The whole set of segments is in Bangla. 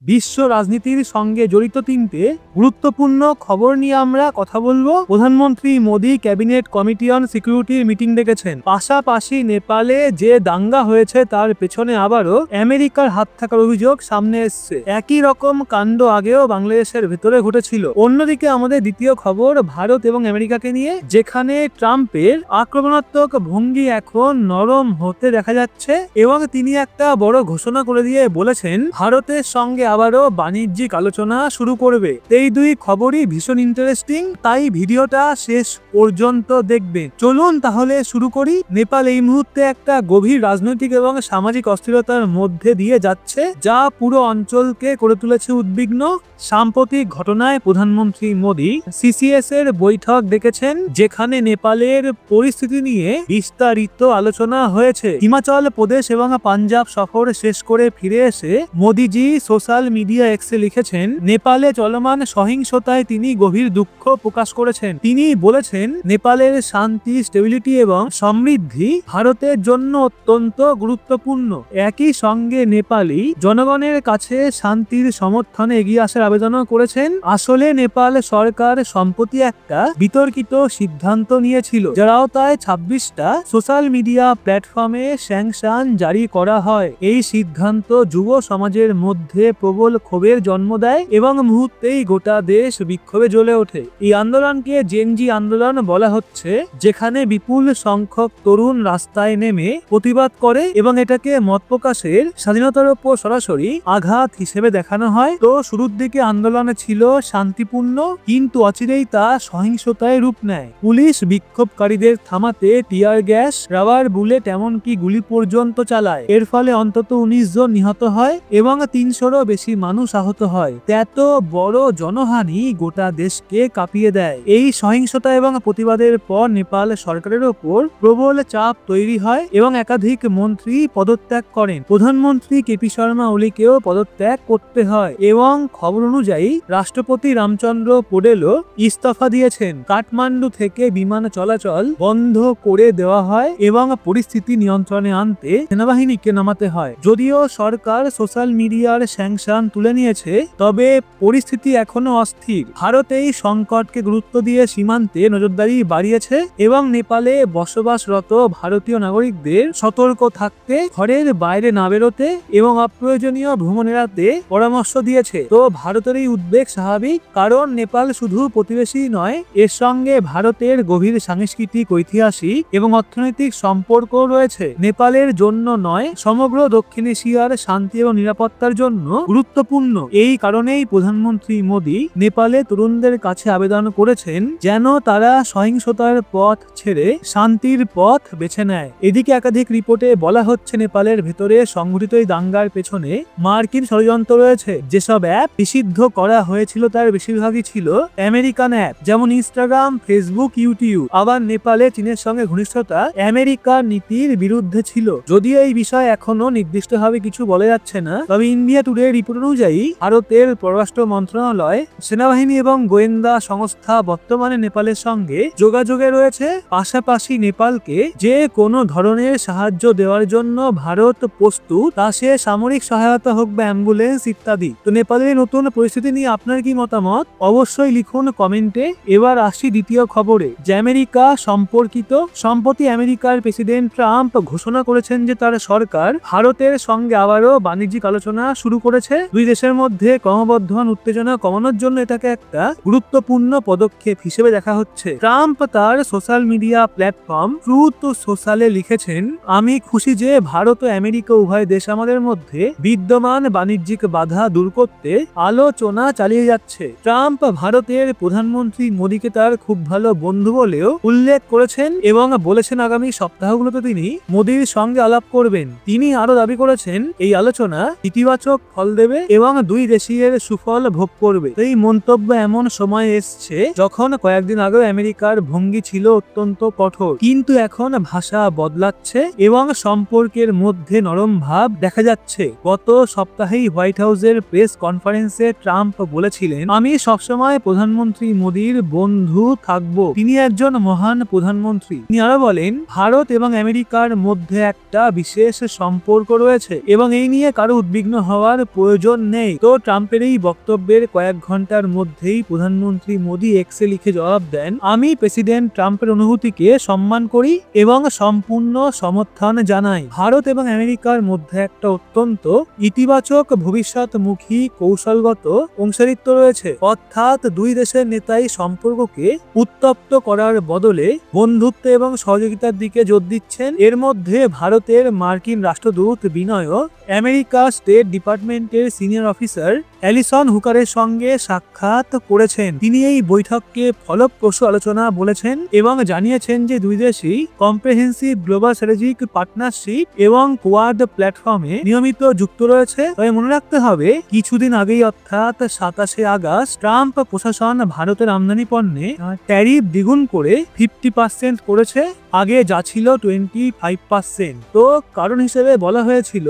বিশ্ব রাজনীতির সঙ্গে জড়িত তিনটে গুরুত্বপূর্ণ খবর নিয়ে আমরা কথা বলবো। প্রধানমন্ত্রী মোদী ক্যাবিনেট কমিটি অন সিকিউরিটির মিটিং ডেকেছেন। পাশাপাশি নেপালে যে দাঙ্গা হয়েছে তার পেছনে আবারও আমেরিকার হাত থাকার অভিযোগ সামনে এসছে। একই রকম কাণ্ড আগেও বাংলাদেশের ভেতরে ঘটেছিল। অন্যদিকে আমাদের দ্বিতীয় খবর ভারত এবং আমেরিকাকে নিয়ে, যেখানে ট্রাম্পের আক্রমণাত্মক ভঙ্গি এখন নরম হতে দেখা যাচ্ছে এবং তিনি একটা বড় ঘোষণা করে দিয়ে বলেছেন ভারতের সঙ্গে আবারও বাণিজ্যিক আলোচনা শুরু করবে। এই দুই খবরই ভীষণ ইন্টারেস্টিং, তাই ভিডিওটা শেষ পর্যন্ত দেখবেন। চলুন তাহলে শুরু করি। নেপাল এই মুহূর্তে একটা গভীর রাজনৈতিক এবং সামাজিক অস্থিরতার মধ্যে দিয়ে যাচ্ছে, যা পুরো অঞ্চলকে করে তুলেছে উদ্বিগ্ন। সাম্প্রতিক ঘটনায় প্রধানমন্ত্রী মোদী সিসিএস এর বৈঠক ডেকেছেন, যেখানে নেপালের পরিস্থিতি নিয়ে বিস্তারিত আলোচনা হয়েছে। হিমাচল প্রদেশ এবং পাঞ্জাব সফর শেষ করে ফিরে এসে মোদীজি সোশ্যাল মিডিয়া এক্সে লিখেছেন, নেপালে চলমান সহিংসতায় তিনি গভীর দুঃখ প্রকাশ করেছেন। তিনি বলেছেন নেপালের শান্তি, স্টেবিলিটি এবং সমৃদ্ধি ভারতের জন্য অত্যন্ত গুরুত্বপূর্ণ। একই সঙ্গে নেপালি জনগণের কাছে শান্তির সমর্থনে এগিয়ে আসার আবেদনও করেছেন। আসলে নেপাল সরকার সম্প্রতি একটা বিতর্কিত সিদ্ধান্ত নিয়েছিল, যার আওতায় 26টা সোশ্যাল মিডিয়া প্ল্যাটফর্মে স্যাংশন জারি করা হয়। এই সিদ্ধান্ত যুব সমাজের মধ্যে প্রবল ক্ষোভের জন্ম দেয় এবং মুহূর্তেই গোটা দেশ বিক্ষোভে জ্বলে ওঠে। এই আন্দোলনকে জেনজি আন্দোলন বলা হচ্ছে, যেখানে বিপুল সংখ্যক তরুণ রাস্তায় নেমে প্রতিবাদ করে এবং এটাকে মত প্রকাশের স্বাধীনতার উপর সরাসরি আঘাত হিসেবে দেখানো হয়। তো শুরুর দিকে আন্দোলন ছিল শান্তিপূর্ণ, কিন্তু অচিরেই তা সহিংসতায় রূপ নেয়। পুলিশ বিক্ষোভকারীদের থামাতে টিয়ার গ্যাস, রাবার বুলেট, এমনকি গুলি পর্যন্ত চালায়। এর ফলে অন্তত 19 জন নিহত হয় এবং 300-রও বেশি মানুষ আহত হয়। এত বড় জনহানি গোটা দেশকে কাঁপিয়ে দেয়। এই সহিংসতা এবং প্রতিবাদের পর নেপাল সরকারের ওপর প্রবল চাপ তৈরি হয় এবং একাধিক মন্ত্রী পদত্যাগ করেন। প্রধানমন্ত্রী কেপি শর্মা ওলিকেও পদত্যাগ করতে হয় এবং খবর অনুযায়ী রাষ্ট্রপতি রামচন্দ্র পোডেলও ইস্তফা দিয়েছেন। কাঠমান্ডু থেকে বিমান চলাচল বন্ধ করে দেওয়া হয় এবং পরিস্থিতি নিয়ন্ত্রণে আনতে সেনাবাহিনীকে নামাতে হয়। যদিও সরকার সোশ্যাল মিডিয়ার স্যাংশন তুলে নিয়েছে, তবে পরিস্থিতি এখনো অস্থির। ভারত এই সংকটকে গুরুত্ব দিয়ে সীমান্তে নজরদারি বাড়িয়েছে এবং নেপালে বসবাসরত ভারতীয় নাগরিকদের সতর্ক থাকতে, ঘরের বাইরে না বেরোতে এবং অপ্রয়োজনীয় ভ্রমণ এড়াতে পরামর্শ দিয়েছে। তো ভারতের এই উদ্বেগ স্বাভাবিক, কারণ নেপাল শুধু প্রতিবেশী নয়, এর সঙ্গে ভারতের গভীর সাংস্কৃতিক, ঐতিহাসিক এবং অর্থনৈতিক সম্পর্ক রয়েছে। নেপালের জন্য নয়, সমগ্র দক্ষিণ এশিয়ার শান্তি এবং নিরাপত্তার জন্য গুরুত্বপূর্ণ। এই কারণেই প্রধানমন্ত্রী মোদী নেপালে তরুণদের কাছে আবেদন করেছেন যেন তারা সহিংসতার পথ ছেড়ে শান্তির পথ বেছে নেয়। এদিকে একাধিক রিপোর্টে বলা হচ্ছে নেপালের ভেতরে সংঘটিত এই দাঙ্গার পেছনে মার্কিন ষড়যন্ত্র রয়েছে। যেসব অ্যাপ নিষিদ্ধ করা হয়েছিল তার বেশিরভাগই ছিল আমেরিকান অ্যাপ, যেমন ইনস্টাগ্রাম, ফেসবুক, ইউটিউব। আবার নেপালে চীনের সঙ্গে ঘনিষ্ঠতা আমেরিকার নীতির বিরুদ্ধে ছিল। যদিও এই বিষয়ে এখনো নির্দিষ্টভাবে কিছু বলা যাচ্ছে না, তবে ইন্ডিয়া টুডে রিপোর্ট অনুযায়ী ভারতের পররাষ্ট্র মন্ত্রণালয়, সেনাবাহিনী এবং গোয়েন্দা সংস্থা বর্তমানে নেপালের সঙ্গে যোগাযোগে রয়েছে। পাশাপাশি নেপালকে যে কোনো ধরনের সাহায্য দেওয়ার জন্য ভারত প্রস্তুত, তা সে সামরিক সহায়তা হোক বা অ্যাম্বুলেন্স ইত্যাদি। তো নেপালের নতুন পরিস্থিতি নিয়ে আপনার কি মতামত অবশ্যই লিখুন কমেন্টে। এবার আসছি দ্বিতীয় খবরে, যে আমেরিকা সম্পর্কিত। সম্প্রতি আমেরিকার প্রেসিডেন্ট ট্রাম্প ঘোষণা করেছেন যে তার সরকার ভারতের সঙ্গে আবারও বাণিজ্যিক আলোচনা শুরু করেছে। দুই দেশের মধ্যে ক্রমবর্ধমান উত্তেজনা কমানোর জন্য এটাকে একটা গুরুত্বপূর্ণ পদক্ষেপ হিসেবে দেখা হচ্ছে। ট্রাম্প তার সোশ্যাল মিডিয়া প্ল্যাটফর্ম ট্রুথ সোশ্যালে লিখেছেন, আমি খুশি যে ভারত ও আমেরিকা উভয় দেশ আমাদের মধ্যে বিদ্যমান বাণিজ্যিক বাধা দূর করতে আলোচনা চালিয়ে যাচ্ছে। ট্রাম্প ভারতের প্রধানমন্ত্রী মোদীকে তার খুব ভালো বন্ধু বলেও উল্লেখ করেছেন এবং বলেছেন আগামী সপ্তাহগুলোতে তিনি মোদীর সঙ্গে আলাপ করবেন। তিনি আরো দাবি করেছেন এই আলোচনা ইতিবাচক ফল দেবে এবং দুই দেশের সুফল ভোগ করবে। এই মন্তব্য এমন সময় এসছে যখন কয়েকদিন আগে আমেরিকার ভঙ্গি ছিল অত্যন্ত কঠোর, কিন্তু এখন ভাষা বদলাচ্ছে এবং সম্পর্কের মধ্যে নরম ভাব দেখা যাচ্ছে। গত সপ্তাহেই হোয়াইট হাউসের প্রেস কনফারেন্সে ট্রাম্প বলেছিলেন, আমি সবসময় প্রধানমন্ত্রী মোদীর বন্ধু থাকব, তিনি একজন মহান প্রধানমন্ত্রী। তিনি আরো বলেন, ভারত এবং আমেরিকার মধ্যে একটা বিশেষ সম্পর্ক রয়েছে এবং এই নিয়ে কারো উদ্বিগ্ন হওয়ার প্রয়োজন নেই। তো ট্রাম্পের এই বক্তব্যের কয়েক ঘন্টার মধ্যেই প্রধানমন্ত্রী মোদী এক্সে লিখে জবাব দেন, আমি প্রেসিডেন্ট ট্রাম্পের অনুভূতিকে সম্মান করি এবং সম্পূর্ণ সমর্থন জানাই। ভারত এবং আমেরিকার মধ্যে একটা অত্যন্ত ইতিবাচক ভবিষ্যৎমুখী কৌশলগত অংশীদারিত্ব রয়েছে, অর্থাৎ দুই দেশের নেতাই সম্পর্ককে উত্তপ্ত করার বদলে বন্ধুত্ব এবং সহযোগিতার দিকে জোর দিচ্ছেন। এর মধ্যে ভারতের মার্কিন রাষ্ট্রদূত বিনয়ও আমেরিকা স্টেট ডিপার্টমেন্টের সিনিয়র অফিসার অ্যালিসন হুকারের সঙ্গে সাক্ষাৎ করেছেন। তিনি এই বৈঠককে ফলপ্রসূ আলোচনা বলেছেন এবং জানিয়েছেন যে দুই দেশই কম্প্রিহেন্সিভ গ্লোবাল স্ট্র্যাটেজিক পার্টনারশিপ এবং কোয়াড প্ল্যাটফর্মে নিয়মিত যুক্ত রয়েছে। তবে মনে রাখতে হবে, কিছুদিন আগেই অর্থাৎ 27শে আগস্ট ট্রাম্প প্রশাসন ভারতের আমদানি পণ্যে ট্যারিফ দ্বিগুণ করে 50% করেছে, আগে যা ছিল 25%। তো কারণ হিসেবে বলা হয়েছিল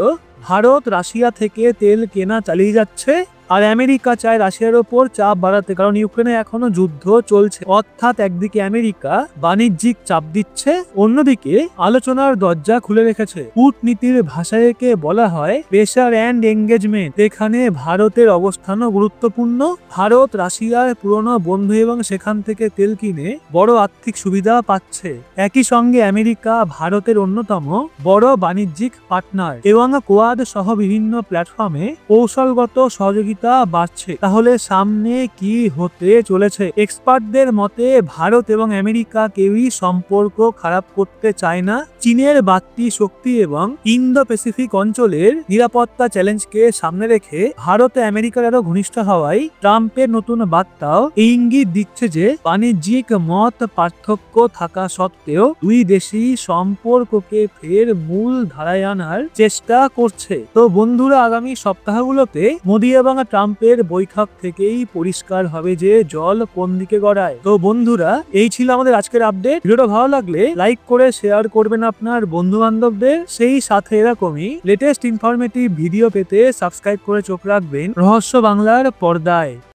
ভারত রাশিয়া থেকে তেল কেনা চালিয়ে যাচ্ছে আর আমেরিকা চায় রাশিয়ার ওপর চাপ বাড়াতে, কারণ ইউক্রেনে এখনো যুদ্ধ চলছে। অর্থাৎ একদিকে আমেরিকা বাণিজ্যিক চাপ দিচ্ছে, অন্যদিকে আলোচনার দরজা খুলে রেখেছে। কূটনীতির ভাষায় একে বলা হয় প্রেসার অ্যান্ড এঙ্গেজমেন্ট। এখানে ভারতের অবস্থানও গুরুত্বপূর্ণ। ভারত রাশিয়ার পুরনো বন্ধু এবং সেখান থেকে তেল কিনে বড় আর্থিক সুবিধা পাচ্ছে। একই সঙ্গে আমেরিকা ভারতের অন্যতম বড় বাণিজ্যিক পার্টনার এবং কোয়াড সহ বিভিন্ন প্ল্যাটফর্মে কৌশলগত সহযোগিতা বাড়ছে। তাহলে সামনে কি হতে চলেছে? এক্সপার্টদের মতে ভারত এবং আমেরিকা কেউই সম্পর্ক খারাপ করতে চায় না। চীনের বাড়তি শক্তি এবং ইন্দো প্যাসিফিক অঞ্চলের নিরাপত্তা চ্যালেঞ্জকে সামনে রেখে ভারত আমেরিকার আরো ঘনিষ্ঠ হওয়ায় ট্রাম্পের নতুন বার্তাও এই ইঙ্গিত দিচ্ছে যে বাণিজ্যিক মত পার্থক্য থাকা সত্ত্বেও দুই দেশই সম্পর্ককে ফের মূল ধারায় আনার চেষ্টা করছে। তো বন্ধুরা, আগামী সপ্তাহগুলোতে মোদী এবং ট্রাম্পের বৈঠক থেকেই পরিষ্কার হবে যে জল কোন দিকে গড়ায়। তো বন্ধুরা, এই ছিল আমাদের আজকের আপডেট। ভিডিওটা ভালো লাগলে লাইক করে শেয়ার করবেন আপনার বন্ধু বান্ধবদের। সেই সাথে এরকমই লেটেস্ট ইনফরমেটিভ ভিডিও পেতে সাবস্ক্রাইব করে চোখ রাখবেন রহস্য বাংলার পর্দায়।